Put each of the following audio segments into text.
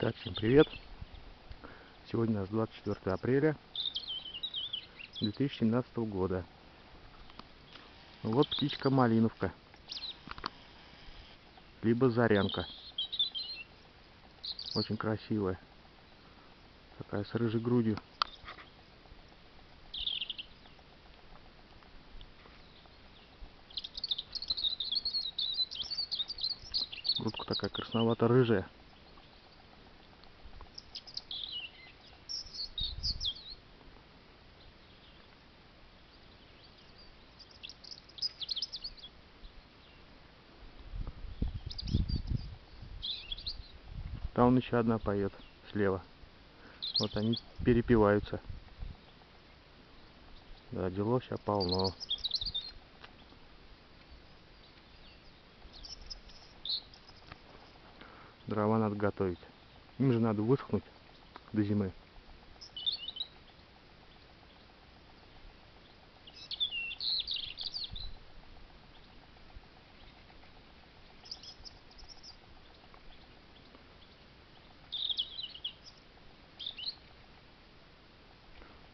Так, всем привет! Сегодня у нас 24 апреля 2017 года. Вот птичка малиновка, либо зарянка. Очень красивая. Такая с рыжей грудью. Грудка такая красновато-рыжая. Там еще одна поет слева. Вот они перепеваются. Да, делов сейчас полно. Дрова надо готовить. Им же надо высохнуть до зимы.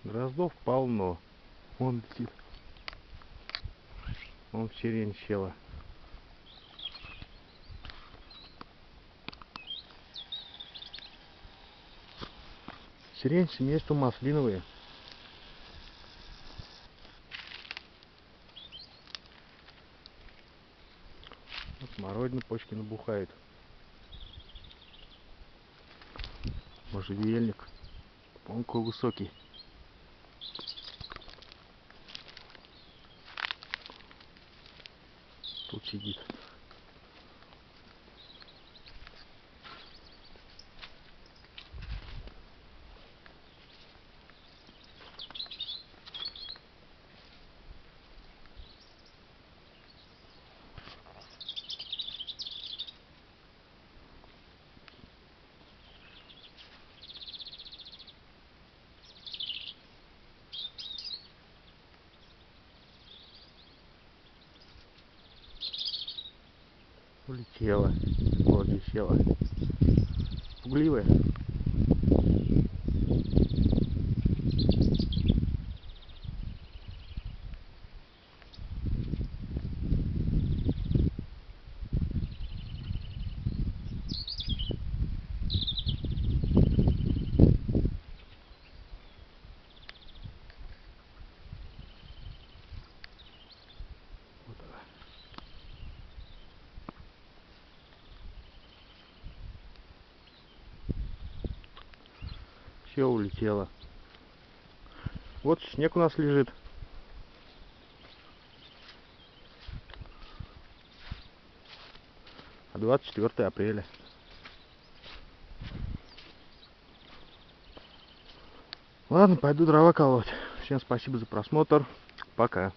Дроздов полно. Вон летит. Вон сирень села. Сирень семейства маслиновые. Вот смородина почки набухает. Можжевельник. Он какой высокий. Тут сидит. Улетела. Вот здесь села. Пугливая. Вот она. Все улетело. Вот снег у нас лежит. А 24 апреля. Ладно, пойду дрова колоть. Всем спасибо за просмотр. Пока.